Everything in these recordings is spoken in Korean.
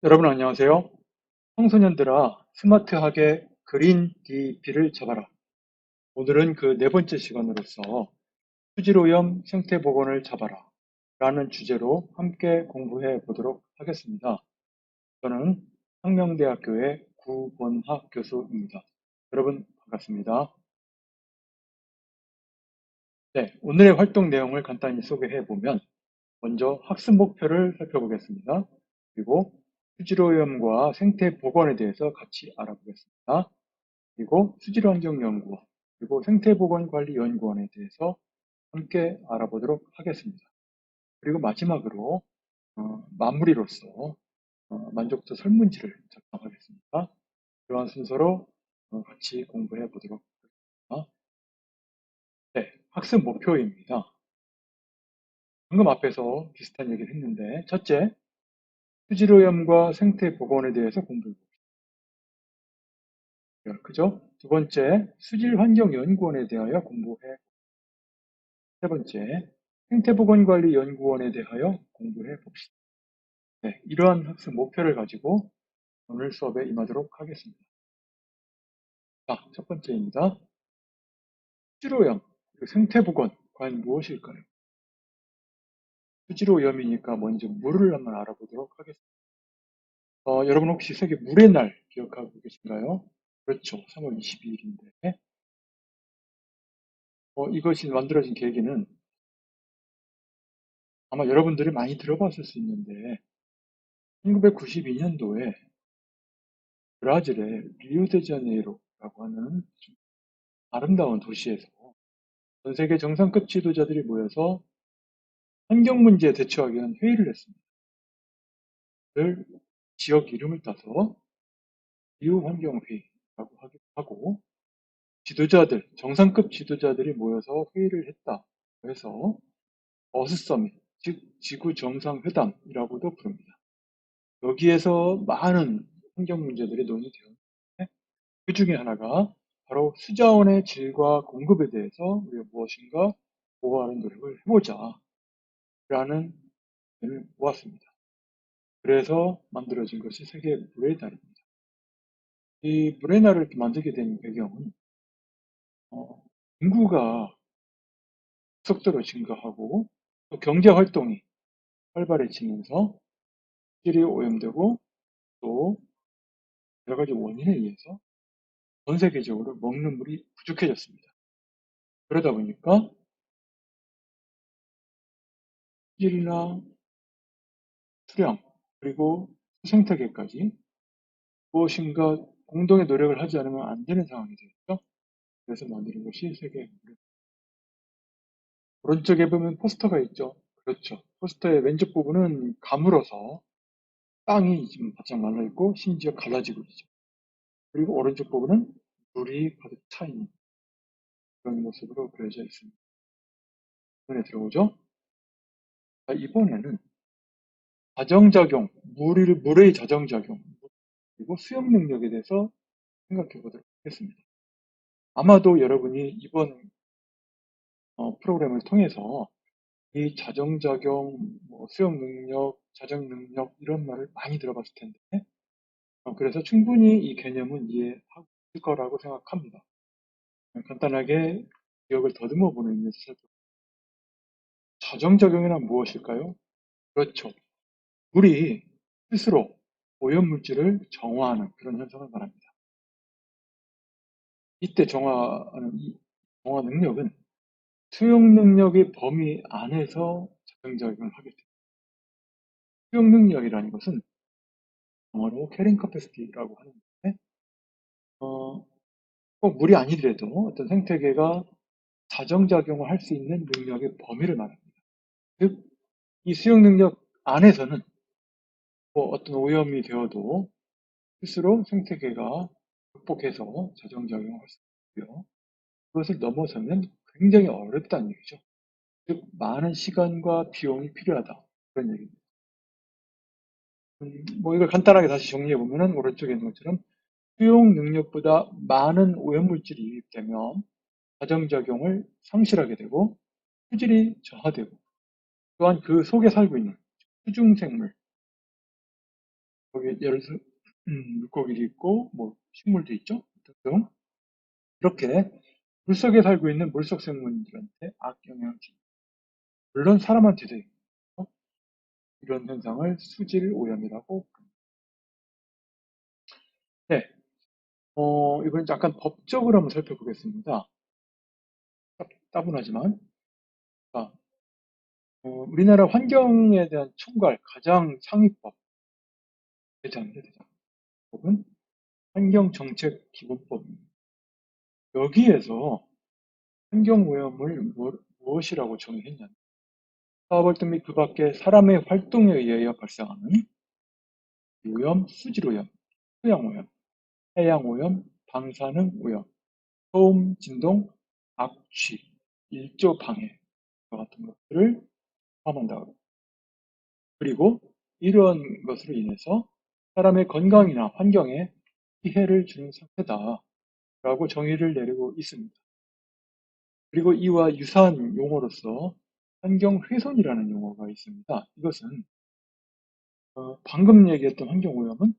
여러분 안녕하세요. 청소년들아 스마트하게 그린 DB를 잡아라. 오늘은 그 네 번째 시간으로서 수질오염 생태복원을 잡아라 라는 주제로 함께 공부해 보도록 하겠습니다. 저는 상명대학교의 구본학 교수입니다. 여러분 반갑습니다. 네, 오늘의 활동 내용을 간단히 소개해 보면 먼저 학습 목표를 살펴보겠습니다. 그리고 수질오염과 생태복원에 대해서 같이 알아보겠습니다. 그리고 수질환경연구원, 그리고 생태보건관리연구원에 대해서 함께 알아보도록 하겠습니다. 그리고 마지막으로 마무리로서 만족도 설문지를 작성하겠습니다. 이러한 순서로 같이 공부해 보도록 하겠습니다. 네, 학습 목표입니다. 방금 앞에서 비슷한 얘기를 했는데 첫째, 수질오염과 생태보건에 대해서 공부해 봅니다. 그죠? 두 번째, 수질환경연구원에 대하여 공부해 세 번째, 생태보건관리연구원에 대하여 공부해 봅시다. 네, 이러한 학습 목표를 가지고 오늘 수업에 임하도록 하겠습니다. 자, 첫 번째입니다. 수질오염, 그리고 생태보건, 과연 무엇일까요? 수질오염이니까 먼저 물을 한번 알아보도록 하겠습니다. 여러분 혹시 세계 물의 날 기억하고 계신가요? 그렇죠. 3월 22일인데 이것이 만들어진 계기는 아마 여러분들이 많이 들어봤을 수 있는데 1992년도에 브라질의 리우데자네이루라고 하는 아름다운 도시에서 전 세계 정상급 지도자들이 모여서 환경 문제에 대처하기 위한 회의를 했습니다. 를 지역 이름을 따서 기후환경회의라고 하기도 하고 지도자들, 정상급 지도자들이 모여서 회의를 했다. 그래서 어스서밋, 즉 지구정상회담이라고도 부릅니다. 여기에서 많은 환경 문제들이 논의되었는데 그 중에 하나가 바로 수자원의 질과 공급에 대해서 우리가 무엇인가 보호하는 노력을 해보자 라는 의견을 모았습니다. 그래서 만들어진 것이 세계 물의 날입니다. 이 물의 날을 만들게 된 배경은 인구가 속도로 증가하고 또 경제 활동이 활발해지면서 질이 오염되고 또 여러 가지 원인에 의해서 전 세계적으로 먹는 물이 부족해졌습니다. 그러다 보니까 질이나 수량 그리고 생태계까지 무엇인가 공동의 노력을 하지 않으면 안 되는 상황이 되었죠. 그래서 만드는 것이 세계 물의 오른쪽에 보면 포스터가 있죠. 그렇죠. 포스터의 왼쪽 부분은 가물어서 땅이 지금 바짝 말라있고 심지어 갈라지고 있죠. 그리고 오른쪽 부분은 물이 가득 차 있는 그런 모습으로 그려져 있습니다. 눈에 들어오죠? 자, 이번에는 자정작용, 물의 자정작용, 그리고 수용 능력에 대해서 생각해 보도록 하겠습니다. 아마도 여러분이 이번 프로그램을 통해서 이 자정작용, 수용 능력, 자정 능력 이런 말을 많이 들어봤을 텐데 그래서 충분히 이 개념은 이해하고 있을 거라고 생각합니다. 간단하게 기억을 더듬어 보는 의미에서 자정작용이란 무엇일까요? 그렇죠. 물이 스스로 오염물질을 정화하는 그런 현상을 말합니다. 이때 이 정화 능력은 수용 능력의 범위 안에서 자정작용을 하게 됩니다. 수용 능력이라는 것은 영어로 캐링 커패시티라고 하는데 꼭 물이 아니더라도 어떤 생태계가 자정작용을 할 수 있는 능력의 범위를 말합니다. 즉, 이 수용 능력 안에서는 어떤 오염이 되어도 스스로 생태계가 극복해서 자정작용을 할 수 있고요. 그것을 넘어서면 굉장히 어렵다는 얘기죠. 즉, 많은 시간과 비용이 필요하다. 그런 얘기입니다. 이걸 간단하게 다시 정리해보면 오른쪽에 있는 것처럼 수용 능력보다 많은 오염물질이 유입되면 자정작용을 상실하게 되고 수질이 저하되고 또한 그 속에 살고 있는 수중생물, 거기 예를 들어서 물고기도 있고 뭐 식물도 있죠. 등등. 이렇게 물속에 살고 있는 물속 생물들한테 악영향을 줍니다. 물론 사람한테도 있고 이런 현상을 수질 오염이라고 부릅니다. 네, 이번 약간 법적으로 한번 살펴보겠습니다. 따분하지만 자, 우리나라 환경에 대한 총괄 가장 상위법 대장법은 환경정책기본법입니다. 여기에서 환경오염을 무엇이라고 정의했냐면 사업활동 및 그 밖에 사람의 활동에 의하여 발생하는 오염, 수질오염, 토양오염, 해양오염, 방사능오염, 소음, 진동, 악취, 일조 방해 같은 것들을 포함한다. 그리고 이러한 것으로 인해서 사람의 건강이나 환경에 피해를 주는 상태다라고 정의를 내리고 있습니다. 그리고 이와 유사한 용어로서 환경훼손이라는 용어가 있습니다. 이것은 방금 얘기했던 환경오염은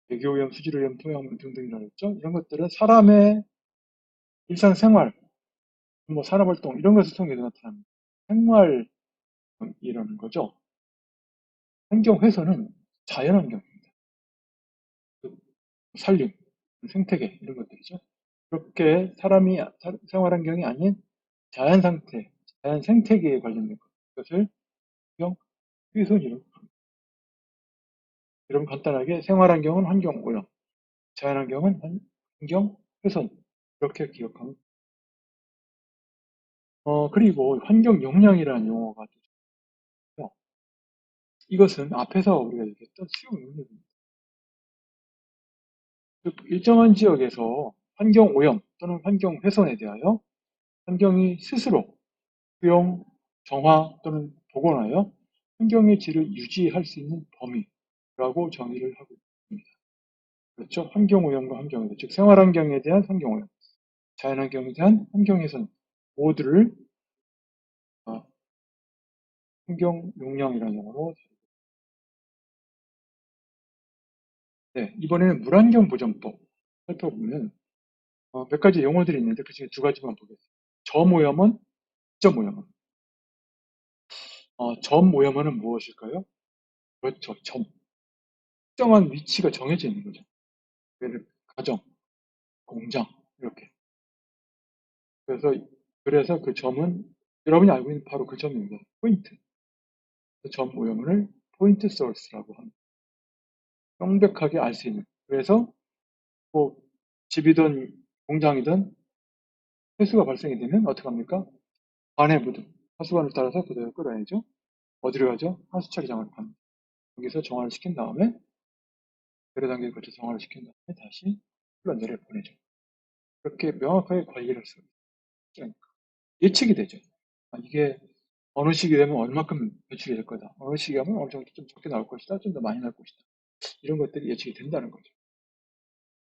대기오염, 수질오염, 토양오염 등등이라고 했죠. 이런 것들은 사람의 일상생활, 뭐 산업활동 이런 것을 통해 나타납니다. 생활이라는 거죠. 환경훼손은 자연환경입니다. 산림, 생태계 이런 것들이죠. 그렇게 사람이 생활환경이 아닌 자연 상태, 자연 생태계에 관련된 것을 환경훼손이라고 합니다. 여러분 간단하게 생활환경은 환경오염, 자연환경은 환경훼손 이렇게 기억하면 그리고 환경용량이라는 용어가 있고요. 이것은 앞에서 우리가 얘기했던 수용용량입니다. 즉 일정한 지역에서 환경오염 또는 환경훼손에 대하여 환경이 스스로 수용, 정화 또는 복원하여 환경의 질을 유지할 수 있는 범위라고 정의를 하고 있습니다. 그렇죠? 환경오염과 환경훼손, 즉 생활환경에 대한 환경오염, 자연환경에 대한 환경훼손 모두를 환경용량이라는 용어로 네, 이번에는 물환경보전법 살펴보면 몇 가지 용어들이 있는데 그 중에 두 가지만 보겠습니다. 점오염은, 점오염은. 점오염은 무엇일까요? 그렇죠, 점. 특정한 위치가 정해져 있는 거죠. 예를 가정, 공장 이렇게. 그래서 그 점은 여러분이 알고 있는 바로 그 점입니다. 포인트. 그 점 오염을 포인트 소스라고 합니다. 명백하게 알 수 있는. 그래서 뭐 집이든 공장이든 폐수가 발생이 되면 어떻게 합니까? 관에 묻은 하수관을 따라서 그대로 끌어내죠. 어디로 가죠? 하수처리장을 갑니다. 여기서 정화를 시킨 다음에 여러 단계를 거쳐 정화를 시킨 다음에 다시 흘러내려 보내죠. 그렇게 명확하게 관리를 할 수가 있어요. 예측이 되죠. 이게 어느 시기 되면 얼마큼 배출이 될 거다. 어느 시기 하면 어느 정도 좀 적게 나올 것이다. 좀 더 많이 나올 것이다. 이런 것들이 예측이 된다는 거죠.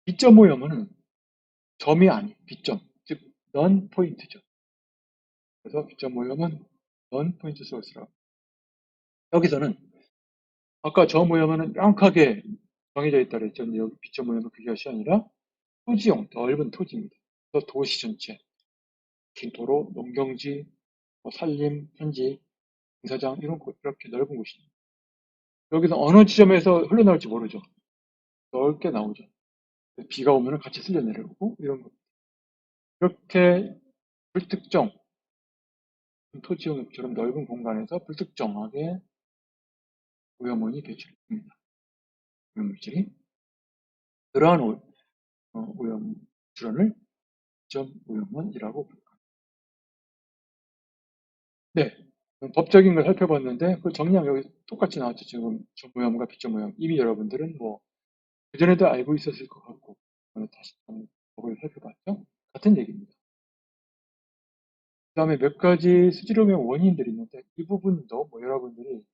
비점 오염은 점이 아닌 비점, 즉 넌 포인트죠. 그래서 비점 오염은 넌 포인트 소스라고. 여기서는 아까 점 오염은 명확하게 정해져 있다 그랬죠. 근데 여기 비점 오염은 그것이 아니라 토지용, 넓은 토지입니다. 그래서 도시 전체, 도로, 농경지, 뭐 산림, 편지, 공사장 이런 곳 이렇게 넓은 곳입니다. 여기서 어느 지점에서 흘러나올지 모르죠. 넓게 나오죠. 비가 오면 같이 쓸려 내려오고 이런 것. 이렇게 불특정 토지용처럼 넓은 공간에서 불특정하게 오염원이 배출됩니다. 오염물질이 그러한 오염 출원을 점 오염원이라고 부릅니다. 네, 법적인 걸 살펴봤는데 그 정리하면 여기 똑같이 나왔죠. 지금 점 오염과 비점 오염 이미 여러분들은 뭐 그전에도 알고 있었을 것 같고 다시 법을 살펴봤죠. 같은 얘기입니다. 그 다음에 몇 가지 수질오염 원인들이 있는데 이 부분도 뭐 여러분들이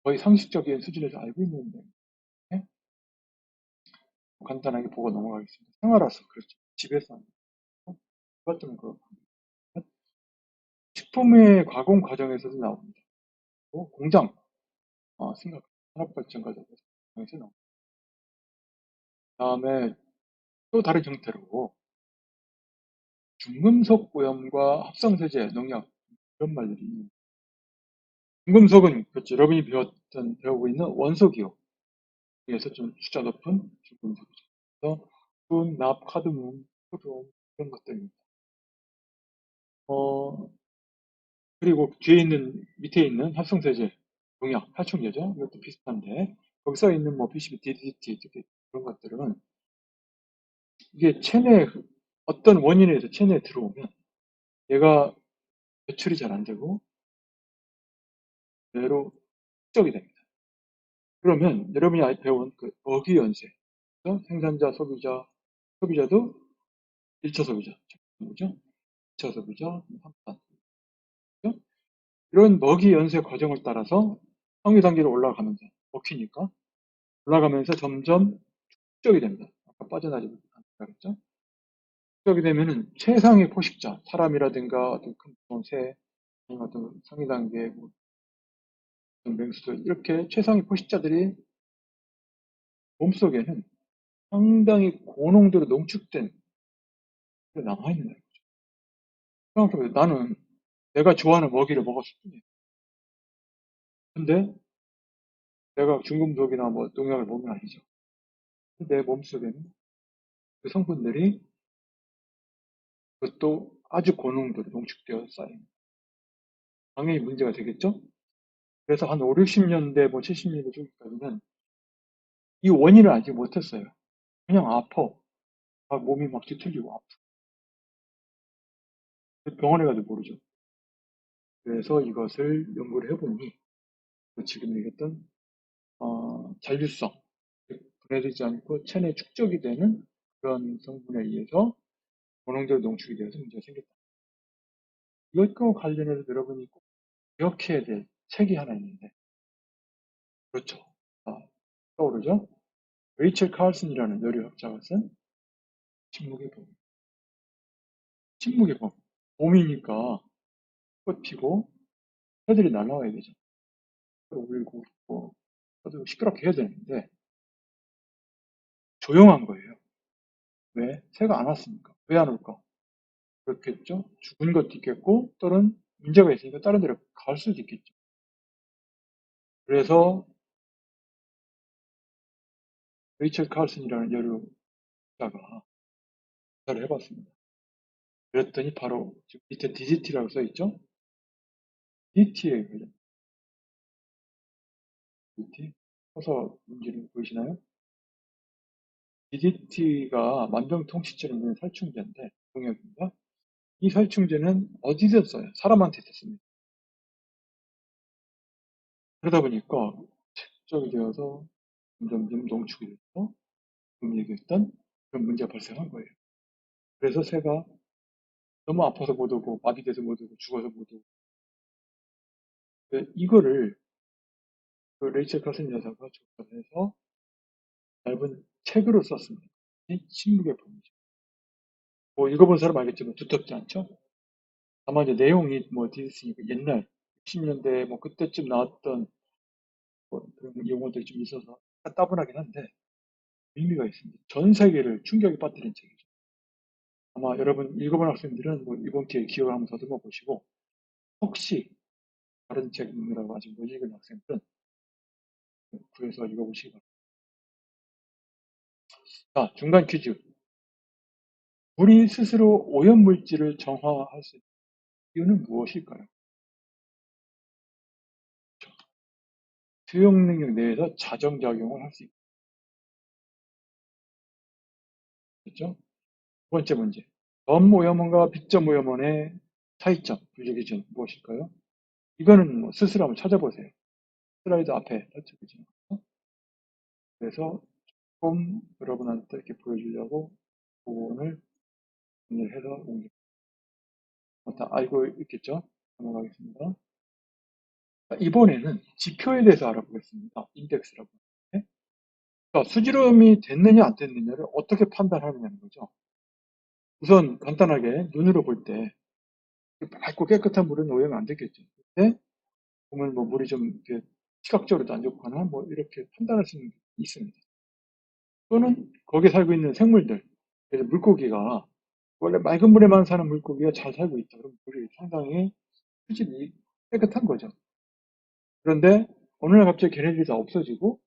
거의 상식적인 수준에서 알고 있는데 네? 간단하게 보고 넘어가겠습니다. 생활화서 그렇죠. 집에서 그것들은 그 식품의 가공 과정에서도 나옵니다. 공장, 산업 발전 과정에서 그래서 그다음에 또 다른 형태로 중금속 오염과 합성세제, 농약 이런 말들이 있는 중금속은 그렇죠. 여러분이 배우고 있는 원소기호 중에서 좀 숫자 높은 중금속이죠. 그래서 분, 납, 카드뮴, 소듐 이런 것들입니다. 그리고 밑에 있는 합성세제, 농약, 살충제죠. 이것도 비슷한데 거기 써 있는 뭐 PCB, DDT 그런 것들은 이게 체내에 어떤 원인에 의해서 체내에 들어오면 얘가 배출이 잘 안 되고 그대로 축적이 됩니다. 그러면 여러분이 아예 배운 그 어기연세, 생산자, 소비자, 소비자도 1차 소비자, 뭐죠? 2차 소비자, 3차 소비자. 이런 먹이연세 과정을 따라서 상위단계로 올라가면서 먹히니까 올라가면서 점점 축적이 됩니다. 아까 빠져나지 못한다 그랬죠? 축적이 되면은 최상의 포식자, 사람이라든가 어떤 큰 새, 아니면 어떤 상위단계 뭐 맹수들 이렇게 최상의 포식자들이 몸속에는 상당히 고농도로 농축된 게 남아있는 거예요. 생각해보세요. 나는 내가 좋아하는 먹이를 먹었을 뿐이에요. 근데 내가 중금속이나 뭐 농약을 먹는 건 아니죠. 내 몸속에는 그 성분들이 그것도 아주 고농도로 농축되어 쌓인 당연히 문제가 되겠죠. 그래서 한 5, 60년대 뭐 70년대 초기까지는 이 원인을 알지 못했어요. 그냥 아파. 몸이 막 뒤틀리고 아파. 병원에 가도 모르죠. 그래서 이것을 연구를 해보니 지금 얘기했던 잔류성, 분해되지 않고 체내 축적이 되는 그런 성분에 의해서 고농도 농축이 되어서 문제가 생겼다. 이것과 관련해서 여러분이 꼭 기억해야 될 책이 하나 있는데, 그렇죠. 떠오르죠? 레이첼 칼슨이라는 요리학자가 쓴 침묵의 봄. 침묵의 봄. 봄이니까 꽃 피고 새들이 날아와야 되죠. 울고 웃고 시끄럽게 해야 되는데 조용한 거예요. 왜? 새가 안 왔으니까. 왜 안 올까? 그렇겠죠. 죽은 것도 있겠고 또는 문제가 있으니까 다른 데로 갈 수도 있겠죠. 그래서 레이첼 칼슨이라는 여류자가 조사를 해봤습니다. 그랬더니 바로 지금 밑에 DDT라고 써있죠. DDT에 관련 DDT 커서 문제를 보이시나요? DDT가 만병통치제로 있는 살충제인데 농약입니다. 이 살충제는 어디서 써요? 사람한테 썼습니다. 그러다 보니까 축적이 되어서 점점 농축이 돼서 지금 얘기했던 그런 문제가 발생한 거예요. 그래서 새가 너무 아파서 못 오고 마비돼서 못 오고 죽어서 못 오고 이거를 그 레이첼 카슨 여사가 조사를 해서 얇은 책으로 썼습니다. 침묵의 범위죠. 뭐 읽어본 사람 알겠지만 두텁지 않죠? 아마 이제 내용이 뭐 디스니까 옛날 60년대 뭐 그때쯤 나왔던 뭐 그런 용어들이 좀 있어서 약간 따분하긴 한데 의미가 있습니다. 전 세계를 충격에 빠뜨린 책이죠. 아마 여러분 읽어본 학생들은 뭐 이번 기회에 기억을 한번 더듬어 보시고 혹시 다른 책 읽느라고 아직 못 읽은 학생들은 구해서 읽어보시기 바랍니다. 자, 중간 퀴즈. 우리 스스로 오염물질을 정화할 수 있는 이유는 무엇일까요? 수용 능력 내에서 자정작용을 할 수 있겠죠? 두 번째 문제. 점 오염원과 빗점 오염원의 차이점, 분류 기준 무엇일까요? 이거는 뭐 스스로 한번 찾아보세요. 슬라이드 앞에 찾아보죠. 그래서 조금 여러분한테 이렇게 보여주려고 부분을 정리를 해서 옮깁니다. 다 알고 있겠죠? 넘어가겠습니다. 이번에는 지표에 대해서 알아보겠습니다. 인덱스라고. 수지름이 됐느냐 안 됐느냐를 어떻게 판단하느냐는 거죠. 우선 간단하게 눈으로 볼 때 맑고 깨끗한 물은 오염이 안 됐겠죠. 근데 보면 뭐 물이 좀 이렇게 시각적으로도 안 좋거나 뭐 이렇게 판단할 수 있는 게 있습니다. 또는 거기에 살고 있는 생물들, 그래서 물고기가 원래 맑은 물에만 사는 물고기가 잘 살고 있다. 그럼 물이 상당히 수질이 깨끗한 거죠. 그런데 어느 날 갑자기 걔네들이 다 없어지고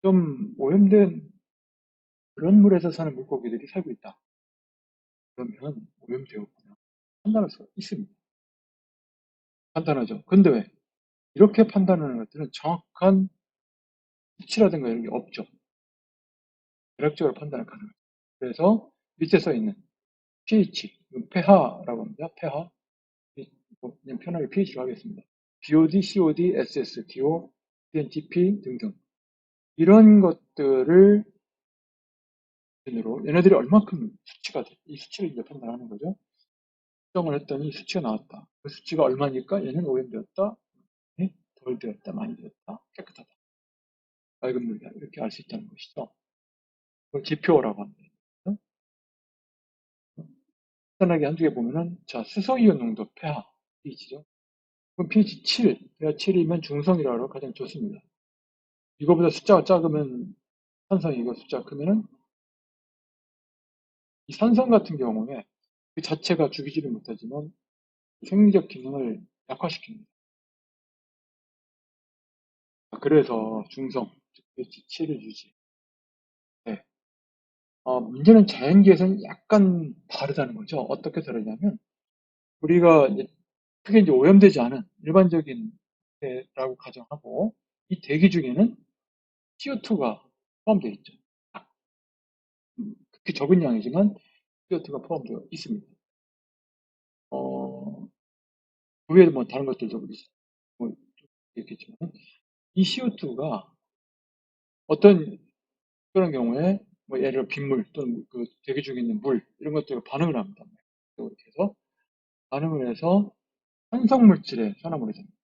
좀 오염된 그런 물에서 사는 물고기들이 살고 있다. 그러면 오염되었구나 판단할 수가 있습니다. 간단하죠. 근데 왜? 이렇게 판단하는 것들은 정확한 수치라든가 이런 게 없죠. 대략적으로 판단을 가능하죠. 그래서 밑에 써 있는 pH, pH라고 합니다. pH. 그냥 편하게 pH로 하겠습니다. BOD, COD, SS, DO, DNTP 등등. 이런 것들을 기준으로 얘네들이 얼마큼 수치가 돼. 이 수치를 이제 판단하는 거죠. 측정을 했더니 수치가 나왔다. 그 수치가 얼마니까 얘는 오염되었다, 덜 되었다, 많이 되었다, 깨끗하다, 맑은 물이다. 이렇게 알 수 있다는 것이죠. 그걸 지표라고 합니다. 간단하게 한두 개 보면은, 자, 수소이온 농도 pH, pH죠. 그럼 pH 7, pH 7이면 중성이라고 가장 좋습니다. 이거보다 숫자가 작으면 산성이고 숫자가 크면은 이 산성 같은 경우에 그 자체가 죽이지를 못하지만 생리적 기능을 약화시킵니다. 그래서 중성, 즉 pH 7을 유지. 네. 문제는 자연계에서는 약간 다르다는 거죠. 어떻게 다르냐면 우리가 이제 크게 이제 오염되지 않은 일반적인 대라고 가정하고 이 대기 중에는 CO2가 포함되어 있죠. 극히 적은 양이지만 CO2가 포함되어 있습니다. 그 외에 뭐 다른 것들도 뭐 있겠지만 이 CO2가 어떤 그런 경우에 뭐 예를 들어 빗물 또는 그 대기 중에 있는 물 이런 것들과 반응을 합니다. 이렇게 해서 반응을 해서 산성 물질에 산화물이 됩니다.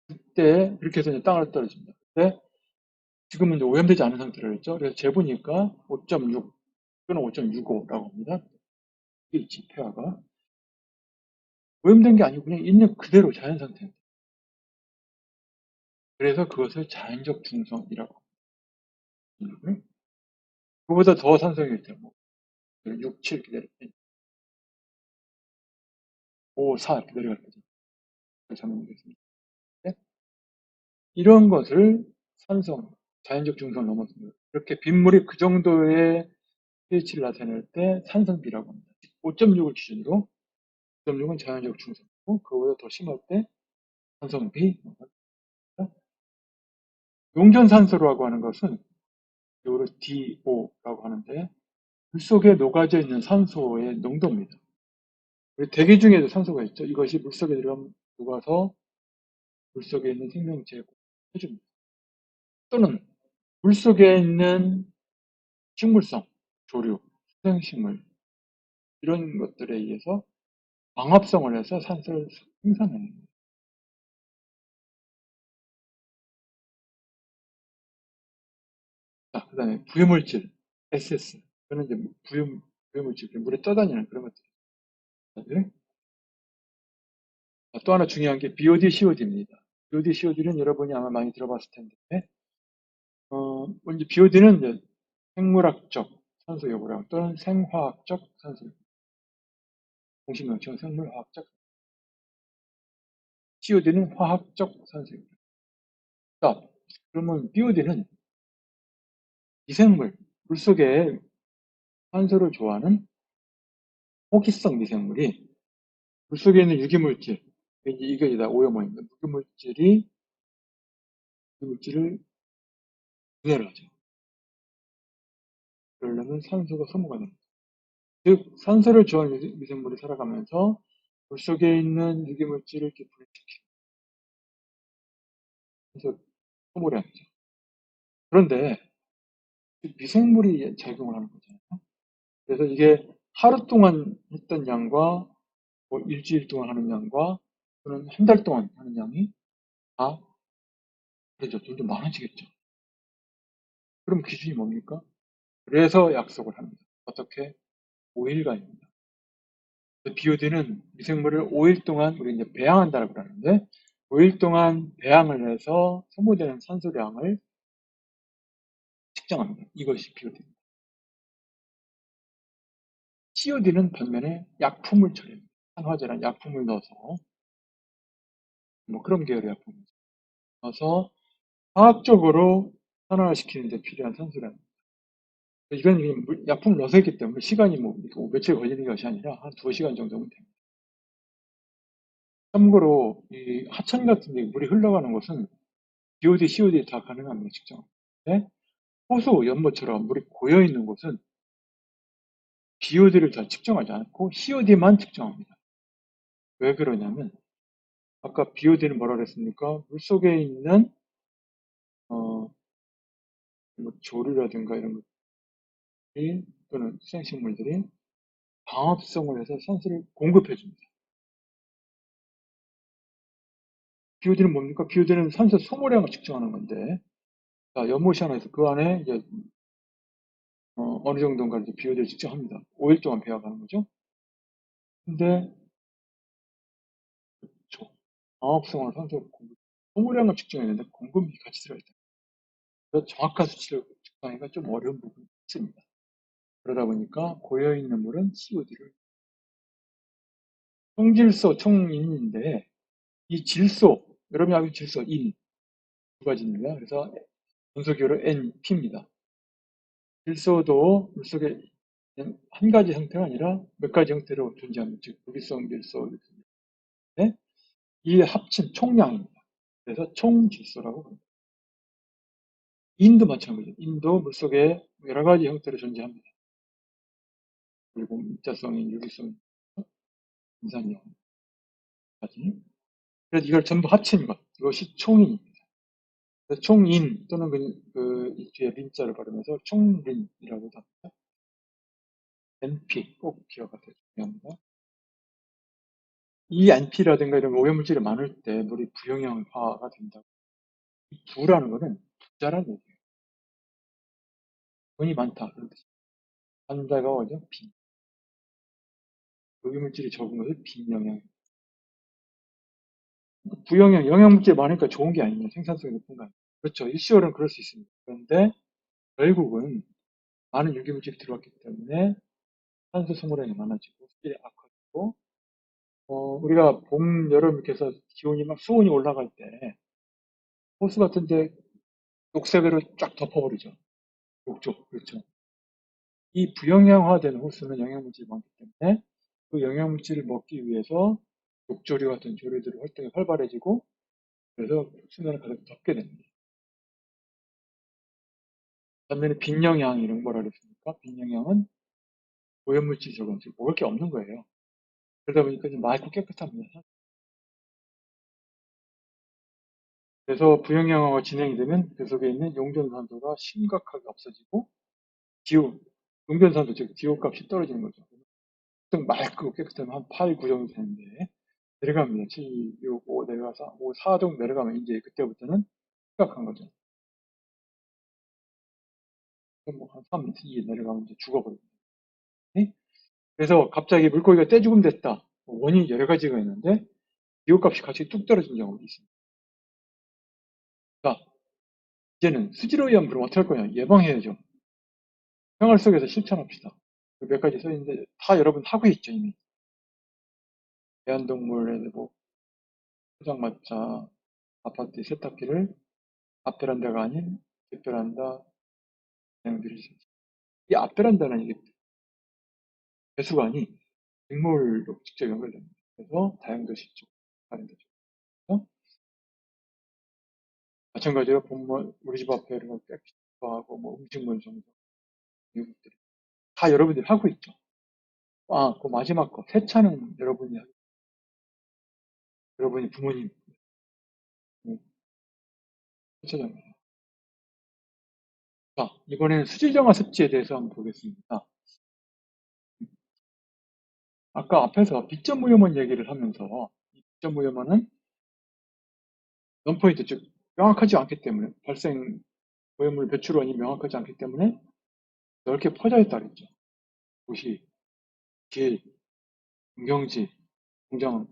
그때 그렇게 해서 이제 땅으로 떨어집니다. 근데 지금은 이제 오염되지 않은 상태로 했죠. 그래서 재보니까 5.6 또는 5.65라고 합니다. pH pH가 오염된 게 아니고 그냥 있는 그대로 자연 상태입니다. 그래서 그것을 자연적 중성이라고 합니다. 그보다 더 산성일 때, 뭐, 6, 7 이렇게 내려, 5, 4 이렇게 내려갈 거죠. 잘못되겠습니다. 이런 것을 산성, 자연적 중성을 넘어섭니다. 이렇게 빗물이 그 정도의 pH를 나타낼 때 산성비라고 합니다. 5.6을 기준으로 5.6은 자연적 중성이고 그거보다 더 심할 때 산성비. 용전산소라고 하는 것은 이거를 DO라고 하는데 물속에 녹아져 있는 산소의 농도입니다. 대기 중에도 산소가 있죠. 이것이 물속에 들어가면 녹아서 물속에 있는 생명체에 해줍니다. 또는 물속에 있는 식물성, 조류, 수생식물 이런 것들에 의해서 광합성을 해서 산소를 생산합니다. 자, 그 다음에 부유물질, SS. 그는 이제 부유물질, 물에 떠다니는 그런 것들. 또 하나 중요한 게 BOD, COD입니다. BOD, COD는 여러분이 아마 많이 들어봤을 텐데, 먼저 BOD는 이제 생물학적 산소 여부랑 또는 생화학적 산소 여부. 공식 명칭은 생물화학적. COD는 화학적 산소 여부. 자, 그러면 BOD는 미생물, 물속에 산소를 좋아하는 호기성 미생물이 물속에 있는 유기물질, 이게 다 오염원입니다. 유기물질을 분해를 하죠. 그러려면 산소가 소모가 됩니다. 즉, 산소를 좋아하는 미생물이 살아가면서 물속에 있는 유기물질을 이렇게 분해시키고, 그래서 소모를 하죠. 그런데 미생물이 작용을 하는 거잖아요. 그래서 이게 하루 동안 했던 양과 뭐 일주일 동안 하는 양과 또는 한 달 동안 하는 양이 다 그래죠. 좀 많아지겠죠. 그럼 기준이 뭡니까? 그래서 약속을 합니다. 어떻게? 5일간입니다. BOD는 미생물을 5일 동안 우리 이제 배양한다고 그러는데 5일 동안 배양을 해서 소모되는 산소량을 측정합니다. 이것이 BOD입니다. COD는 반면에 약품을 처리합니다. 산화제란 약품을 넣어서 뭐 그런 계열의 약품을 넣어서 화학적으로 산화시키는 데 필요한 산소량. 이건 약품을 넣어서 했기 때문에 시간이 뭐 며칠 걸리는 것이 아니라 한 2시간 정도면 됩니다. 참고로 이 하천 같은 데 물이 흘러가는 곳은 BOD, COD 다 가능합니다. 측정. 네? 호수, 연못처럼 물이 고여 있는 곳은 BOD를 다 측정하지 않고 COD만 측정합니다. 왜 그러냐면 아까 BOD는 뭐라 그랬습니까? 물속에 있는 뭐 조류라든가 이런 것들이 또는 수생식물들이 방합성을 해서 산소를 공급해 줍니다. BOD는 뭡니까? BOD는 산소 소모량을 측정하는 건데, 자, 연못이 하나 있어. 그 안에 이제 어느 정도인가 이제 BOD를 측정합니다. 5일 동안 배워가는 거죠. 근데 방합성을 산소 공급, 소모량을 측정했는데 공급이 같이 들어있다. 그래서 정확한 수치를 측정하기가 좀 어려운 부분이 있습니다. 그러다 보니까 고여있는 물은 COD를 총질소, 총인인데 이 질소, 여러분이 알고 있는 질소, 인 두 가지입니다. 그래서 분소기호로 NP입니다. 질소도 물속에 한 가지 형태가 아니라 몇 가지 형태로 존재합니다. 즉 무기성 질소, 네? 이 합친 총량입니다. 그래서 총질소라고 합니다. 인도 마찬가지죠. 인도 물속에 여러 가지 형태로 존재합니다. 그리고 입자성인, 유기성, 인산염까지. 그래서 이걸 전부 합친 것, 이것이 총인입니다. 총인 또는 이 뒤에 린자를 발음해서 총린이라고 합니다. NP 꼭 기억하세요. 중요합니다. 이 NP라든가 이런 오염물질이 많을 때 물이 부영양화가 된다. 이 부라는 것은 부자라는 얘기예요. 돈이 많다. 그런 뜻입니다. 한자가 뭐죠? 빈. 오염물질이 적은 것을 빈영양. 부영양, 영양물질이 많으니까 좋은 게 아니냐. 생산성이 높은 거 아니냐. 그렇죠. 일시월은 그럴 수 있습니다. 그런데 결국은 많은 유기물질이 들어왔기 때문에 산소 소모량이 많아지고 수질이 악화되고 우리가 봄, 여름 이렇게 해서 기온이 막 수온이 올라갈 때 호수 같은데 녹색으로 쫙 덮어버리죠. 녹조. 그렇죠. 이 부영양화되는 호수는 영양물질이 많기 때문에 그 영양물질을 먹기 위해서 녹조류 같은 조류들의 활동이 활발해지고 그래서 수면을 가득 덮게 됩니다. 반면에 빈영양 이런 거라 그랬습니까? 빈영양은 오염물질이 적은 즉 먹을 게 없는 거예요. 그러다 보니까 좀 맑고 깨끗합니다. 그래서 부영양화가 진행이 되면 그 속에 있는 용존산소가 심각하게 없어지고 기후, 용변산소, 즉 기호값이 떨어지는 거죠. 보통 맑고 깨끗하면 한 8, 9 정도 되는데 내려갑니다. 7, 6, 5 내려가서 5, 4 정도 내려가면 이제 그때부터는 심각한 거죠. 뭐한 3, 2 내려가면 이제 죽어버립니다. 네? 그래서 갑자기 물고기가 떼죽음 됐다. 원인이 여러 가지가 있는데 기호값이 같이 뚝 떨어진 경우도 있습니다. 자, 이제는 수질오염 그럼 어떻게 할 거냐? 예방해야죠. 생활 속에서 실천합시다. 몇 가지 써 있는데 다 여러분 하고 있죠 이미. 애완동물에 뭐 포장마차, 아파트 세탁기를 앞베란다가 아닌 뒷베란다 사용들이 있습니다. 이 앞베란다는 이게 배수관이 식물로 직접 연결됩니다. 그래서 다용도실 쪽 가는 거죠. 그래서 마찬가지로 공무원 우리 집 앞에 이런 거 깨끗이 하고 뭐 음식물 정도 이런 것들이 다 여러분들이 하고 있죠. 그 마지막 거 세차는 여러분이 부모님 세차장이에요. 자, 이번에는 수질정화 습지에 대해서 한번 보겠습니다. 아까 앞에서 빗점오염원 얘기를 하면서 이 빗점오염원은 논포인트 즉 명확하지 않기 때문에 발생 오염물 배출원이 명확하지 않기 때문에 넓게 퍼져 있다 그랬죠. 도시, 길, 공경지, 공장,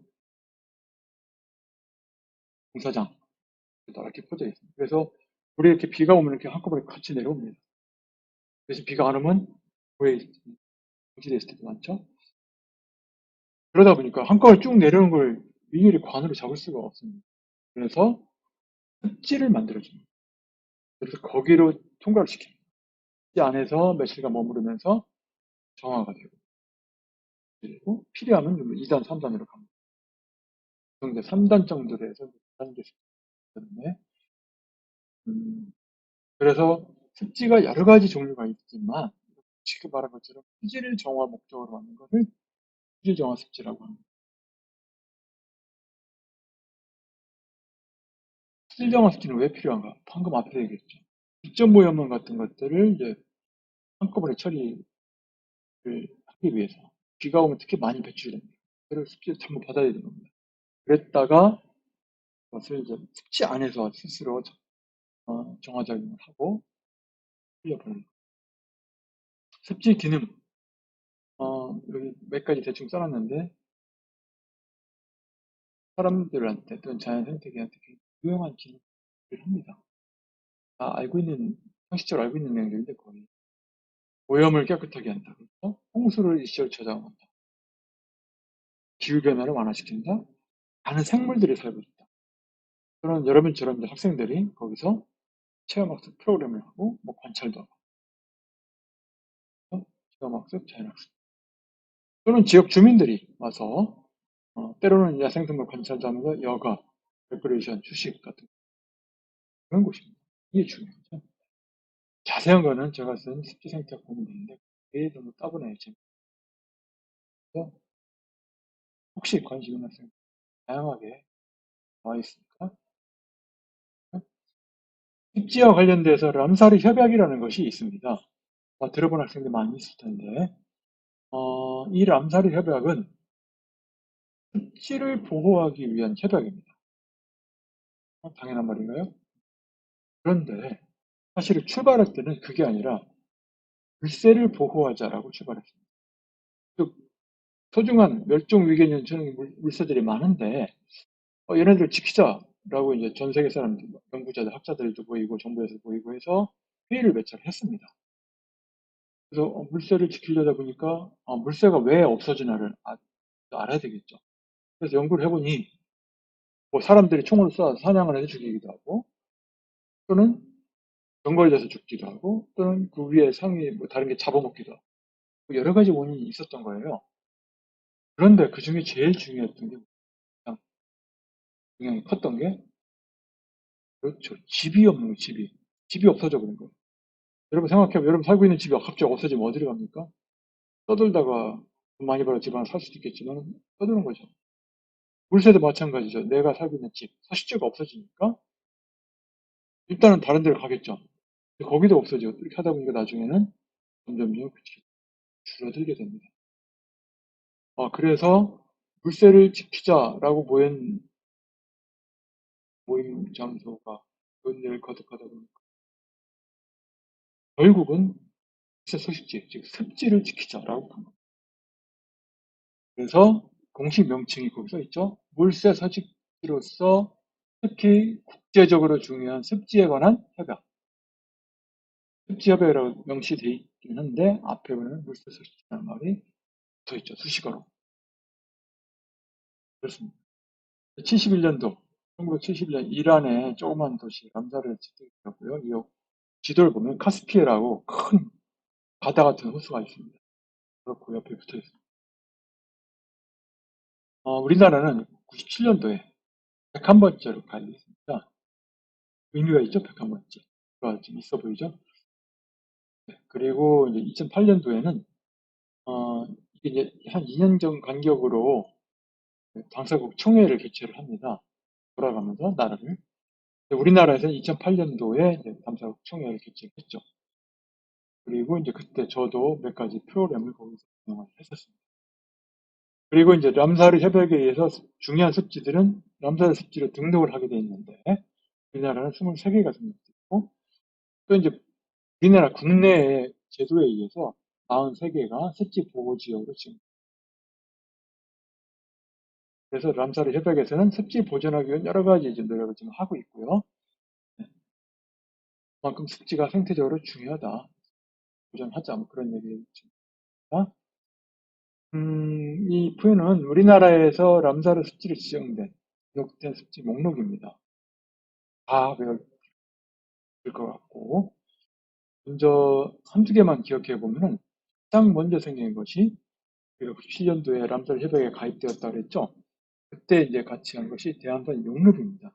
공사장 이렇게 퍼져 있습니다. 그래서 물이 이렇게 비가 오면 이렇게 한꺼번에 같이 내려옵니다. 그래서 비가 안 오면 도에 방치되어 있을 때도 많죠. 그러다 보니까 한꺼번에 쭉 내려오는 걸 일일이 관으로 잡을 수가 없습니다. 그래서 습지를 만들어줍니다. 그래서 거기로 통과를 시킵니다. 습지 안에서 며칠간 머무르면서 정화가 되고, 그리고 필요하면 2단, 3단으로 갑니다. 3단 정도로 해서 하는 게 때문에 그래서 습지가 여러 가지 종류가 있지만 지금 말한 것처럼 수질 정화 목적으로 하는 것을 수질 정화 습지라고 합니다. 수질 정화 습지는 왜 필요한가? 방금 앞에 얘기했죠. 직접 오염물 같은 것들을 이제 한꺼번에 처리를 하기 위해서 비가 오면 특히 많이 배출됩니다. 그래서 습지를 전부 받아야 되는 겁니다. 그랬다가 그것을 이제 습지 안에서 스스로 정화작용을 하고 흘려보내는 거예요. 습지 기능 여기 몇 가지 대충 써놨는데 사람들한테 또는 자연 생태계한테 굉장히 유용한 기능을 합니다. 다 알고 있는 상식적으로 알고 있는 내용들인데 거의 오염을 깨끗하게 한다. 그래서 홍수를 일시적으로 저장한다. 기후변화를 완화시킨다. 많은 생물들이 살고 있다. 그런 여러분처럼 이제 학생들이 거기서 체험학습 프로그램을 하고 뭐 관찰도 하고 체험학습, 자연학습 또는 지역 주민들이 와서 때로는 야생동물 관찰도 하면서 여가, 레크레이션, 휴식 같은 그런 곳입니다. 이게 중요하죠. 자세한 거는 제가 쓴 습지생태학 보면 되는데 그게 너무 따분해요. 그래서 혹시 관심 있는 학생 다양하게 나와 있으니까 습지와 관련돼서 람사르 협약이라는 것이 있습니다. 들어본 학생들 많이 있을 텐데 이 람사르 협약은 습지를 보호하기 위한 협약입니다. 당연한 말인가요? 그런데 사실은 출발할 때는 그게 아니라 물새를 보호하자라고 출발했습니다. 즉 소중한 멸종 위기에 연처는 물새들이 많은데 얘네들 지키자라고 이제 전 세계 사람들, 연구자들, 학자들도 보이고 정부에서 보이고 해서 회의를 몇 차례 했습니다. 그래서 물새를 지키려다 보니까 물새가 왜 없어지나를 알아야 되겠죠. 그래서 연구를 해보니 뭐 사람들이 총을 쏴서 사냥을 해서 죽이기도 하고 또는 정거해져서 죽기도 하고 또는 그 위에 상위 뭐 다른 게 잡아먹기도 하고 여러 가지 원인이 있었던 거예요. 그런데 그 중에 제일 중요했던 게 가장 영향이 컸던 게 그렇죠. 집이 없는 거예요. 집이 없어져 버린 거예요. 여러분 생각해보면 여러분 살고 있는 집이 갑자기 없어지면 어디로 갑니까? 떠들다가 돈 많이 벌어 집 하나 살 수도 있겠지만 떠드는 거죠. 물새도 마찬가지죠. 내가 살고 있는 집, 서식지가 없어지니까 일단은 다른 데로 가겠죠. 거기도 없어지고 이렇게 하다 보니까 나중에는 점점점 줄어들게 됩니다. 그래서 물새를 지키자라고 모임 장소가 은혜를 거듭하다 보니까 결국은 물새 서식지, 즉 습지를 지키자라고 한 겁니다. 그래서 공식 명칭이 거기서 있죠. 물새 서식지로서 특히 국제적으로 중요한 습지에 관한 협약. 습지협약이라고 명시되어 있긴 한데 앞에 보면 물새 서식지라는 말이 붙어있죠. 수식어로. 그렇습니다. 71년도, 1971년 이란의 조그만 도시 람사르에 지도있고요. 이 지도를 보면 카스피해라고 큰 바다 같은 호수가 있습니다. 그렇고 옆에 붙어 있습니다. 우리나라는 97년도에 101번째로 가입했습니다. 의미가 있죠? 101번째. 좀 있어 보이죠? 네, 그리고 이제 2008년도에는 이게 이제 한 2년 전 간격으로 당사국 총회를 개최를 합니다. 돌아가면서 나라를. 우리나라에서는 2008년도에 당사국 총회를 개최했죠. 그리고 이제 그때 저도 몇 가지 프로그램을 거기서 운영을 했었습니다. 그리고 이제 람사르 협약에 의해서 중요한 습지들은 람사르 습지로 등록을 하게 돼 있는데 우리나라는 23개가 등록됐고 또 이제 우리나라 국내의 제도에 의해서 43개가 습지 보호지역으로 지금 그래서 람사르 협약에서는 습지 보존하기 위한 여러 가지 노력을 지금 하고 있고요. 네. 그만큼 습지가 생태적으로 중요하다. 보존하자, 뭐 그런 얘기입니다. 이 표는 우리나라에서 람사르 습지를 지정된 등록된 습지 목록입니다. 다 외울 것 같고, 먼저 한두 개만 기억해 보면은 가장 먼저 생긴 것이 97년도에 람사르 협약에 가입되었다 그랬죠. 그때 이제 같이 한 것이 대한산 용릉입니다.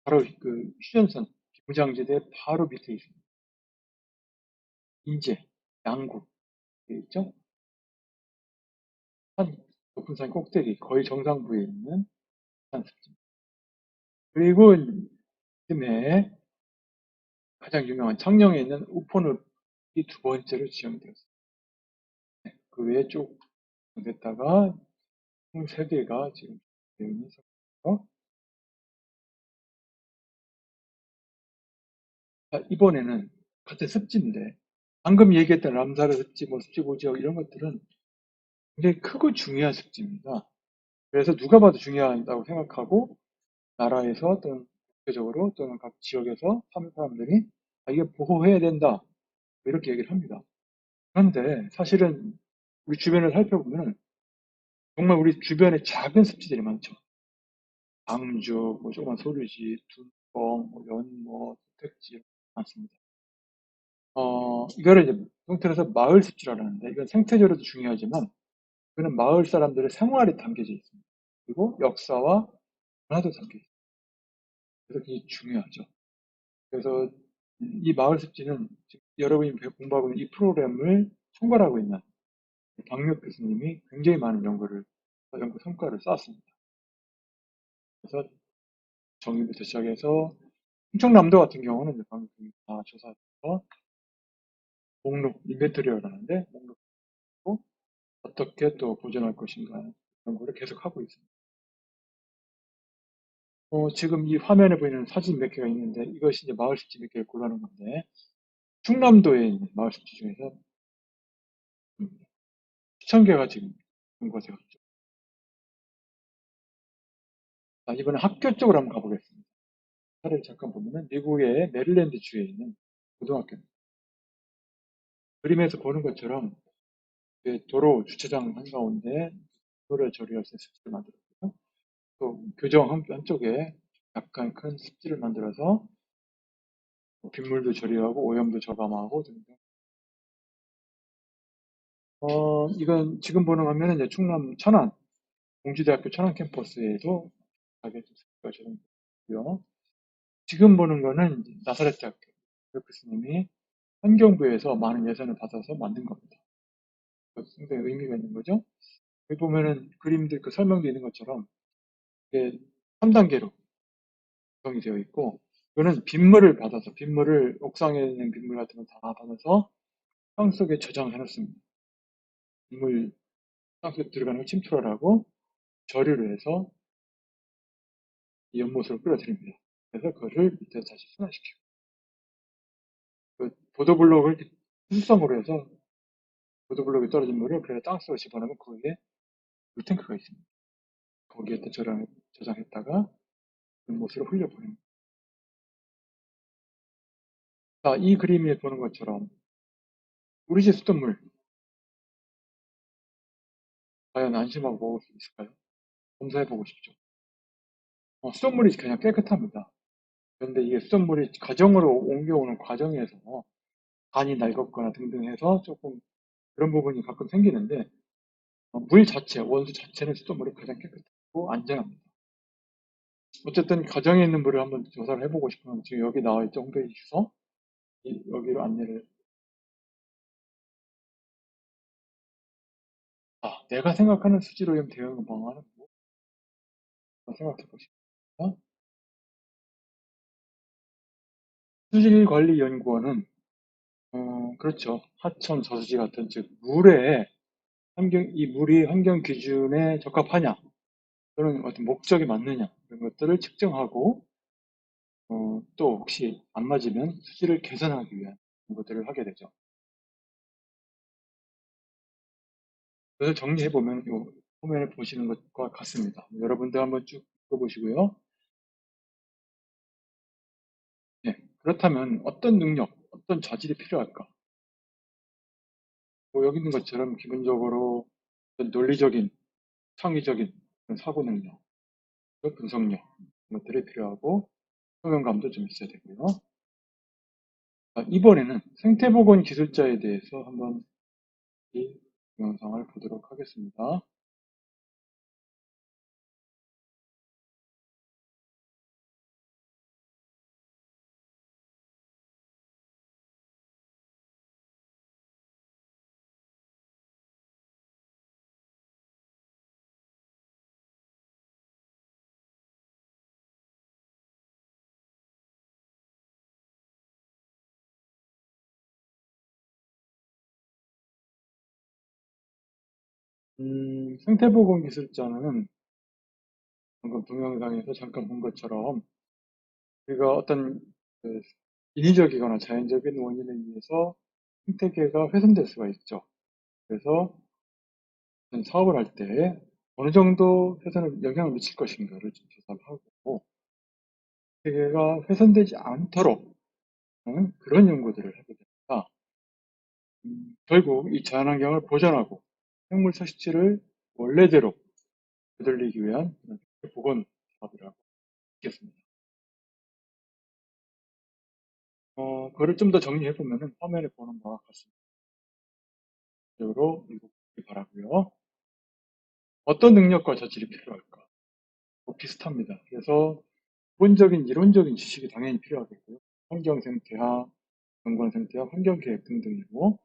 바로 그 휴전선 비무장지대 바로 밑에 있습니다. 인제, 양구 있죠. 산 높은 산 꼭대기 거의 정상부에 있는 산습지. 그리고 이듬해 가장 유명한 창녕에 있는 우포늪이 두 번째로 지정되었습니다. 네, 그 외에 쭉 됐다가 총 3개가 지금 되어 있는 상태고요. 자, 이번에는 같은 습지인데 방금 얘기했던 람사르 습지, 뭐 습지 고지역 이런 것들은 굉장히 크고 중요한 습지입니다. 그래서 누가 봐도 중요하다고 생각하고 나라에서 또는 국제적으로 또는 각 지역에서 사는 사람들이 이게 보호해야 된다 이렇게 얘기를 합니다. 그런데 사실은 우리 주변을 살펴보면 정말 우리 주변에 작은 습지들이 많죠. 방주, 뭐 조그만 소류지, 둔뻥, 뭐 연못, 택지 많습니다. 이거를 이제 통틀어서 마을 습지라고 하는데 이건 생태적으로도 중요하지만 그는 마을 사람들의 생활에 담겨져 있습니다. 그리고 역사와 문화도 담겨 있습니다. 그래서 굉장히 중요하죠. 그래서 이 마을 습지는 여러분이 공부하고 있는 이 프로그램을 총괄하고 있는 박력 교수님이 굉장히 많은 연구 성과를 쌓았습니다. 그래서 정의부터 시작해서 충청남도 같은 경우는 방금 다 조사해서 목록 인벤토리라고 하는데 목록고 어떻게 또 보존할 것인가 연구를 계속하고 있습니다. 지금 이 화면에 보이는 사진 몇 개가 있는데 이것이 이제 마을 습지 몇 개를 골라놓은 건데 충남도에 있는 마을 습지 중에서 1000개가 지금 연구가 되었죠. 자, 이번에 학교 쪽으로 한번 가보겠습니다. 사례를 잠깐 보면은 미국의 메릴랜드 주에 있는 고등학교입니다. 그림에서 보는 것처럼 도로 주차장 한가운데 도로를 처리할 수 있는 습지를 만들었고요. 또 교정 한쪽에 약간 큰 습지를 만들어서 빗물도 처리하고 오염도 저감하고 등등. 이건 지금 보는 화면은 이제 충남 천안 공주대학교 천안 캠퍼스에도 가게 습지가 적용되고요. 지금 보는 거는 나사렛 대학교 교수님이 환경부에서 많은 예산을 받아서 만든 겁니다. 상당히 의미가 있는 거죠. 여기 보면은 그림들 그 설명도 있는 것처럼 이게 3단계로 구성이 되어 있고 이거는 빗물을 받아서 빗물을 옥상에 있는 빗물 같은 거 다 받아서 땅 속에 저장해 놓습니다. 빗물 땅 속에 들어가는 걸 침투하라고 절유를 해서 이 연못으로 끌어들입니다. 그래서 그거를 밑에 다시 순환시키고 그 보도블록을 수성으로 해서 보도블록에 떨어진 물을 그래서 땅 속으로 집어넣으면 거기에 물탱크가 있습니다. 거기에다 저장했다가 연못으로 흘려보냅니다. 자, 이 그림에 보는 것처럼 우리 집 수돗물 과연 안심하고 먹을 수 있을까요? 검사해보고 싶죠. 수돗물이 그냥 깨끗합니다. 그런데 이게 수돗물이 가정으로 옮겨오는 과정에서 간이 낡았거나 등등 해서 조금 그런 부분이 가끔 생기는데 물 자체, 원수 자체는 수돗물이 가장 깨끗하고 안전합니다. 어쨌든 가정에 있는 물을 한번 조사를 해보고 싶으면 지금 여기 나와 있죠. 홈페이지 주소. 여기로 안내를. 내가 생각하는 수질오염 대응 방안은 뭐? 생각해 보십시오. 수질관리연구원은 그렇죠. 하천, 저수지 같은 즉 물에 이 물이 환경 기준에 적합하냐 또는 어떤 목적이 맞느냐 이런 것들을 측정하고 또 혹시 안 맞으면 수질을 개선하기 위한 것들을 하게 되죠. 그래서 정리해 보면 화면에 보시는 것과 같습니다. 여러분들 한번 쭉 읽어보시고요. 네, 그렇다면 어떤 능력, 어떤 자질이 필요할까? 뭐 여기 있는 것처럼 기본적으로 어떤 논리적인, 창의적인 사고 능력, 분석력 이런 것들이 필요하고 소명감도 좀 있어야 되고요. 이번에는 생태보건 기술자에 대해서 한번 이 동영상을 보도록 하겠습니다. 생태보건 기술자는 방금 동영상에서 잠깐 본 것처럼 우리가 어떤 그 인위적이거나 자연적인 원인에 의해서 생태계가 훼손될 수가 있죠. 그래서 사업을 할 때 어느 정도 훼손에 영향을 미칠 것인가를 좀 조사를 하고 생태계가 훼손되지 않도록 하는 그런 연구들을 하게 됩니다. 결국 이 자연환경을 보존하고 생물 서식지를 원래대로 되돌리기 위한 보건 사업이라고 있겠습니다. 그거를 좀 더 정리해 보면은 화면에 보는 바와 같습니다. 으로 읽어보기 바라고요. 어떤 능력과 자질이 필요할까? 뭐 비슷합니다. 그래서 기본적인 이론적인 지식이 당연히 필요하겠고요. 환경생태학, 정권생태학, 환경계획 등등이고,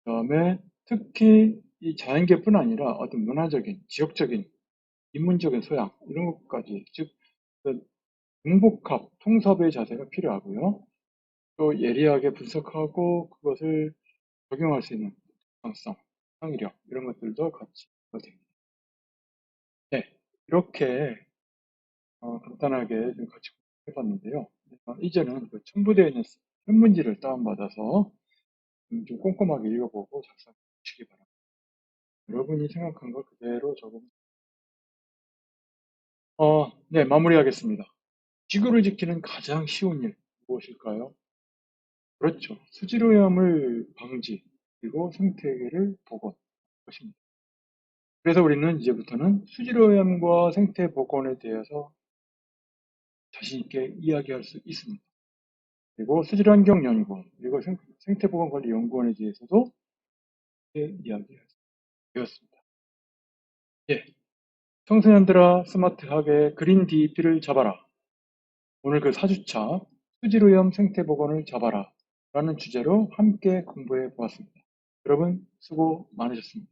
그 다음에 특히 이 자연계뿐 아니라 어떤 문화적인, 지역적인, 인문적인 소양 이런 것까지 즉 융복합, 통섭의 자세가 필요하고요. 또 예리하게 분석하고 그것을 적용할 수 있는 가능성, 창의력 이런 것들도 같이 됩니다. 네, 이렇게 간단하게 좀 같이 해봤는데요. 이제는 그 첨부되어 있는 설문지를 다운받아서 좀 꼼꼼하게 읽어보고 작성해 주시기 바랍니다. 여러분이 생각한 걸 그대로 적으면 네, 마무리하겠습니다. 지구를 지키는 가장 쉬운 일 무엇일까요? 그렇죠. 수질오염을 방지 그리고 생태계를 복원 것입니다. 그래서 우리는 이제부터는 수질오염과 생태 복원에 대해서 자신 있게 이야기할 수 있습니다. 그리고 수질환경연구원 그리고 생태보건관리연구원에 대해서도 이야기할 수 되었습니다. 예, 청소년들아 스마트하게 그린 DEP를 잡아라. 오늘 그 4주차 수질오염 생태복원을 잡아라 라는 주제로 함께 공부해 보았습니다. 여러분 수고 많으셨습니다.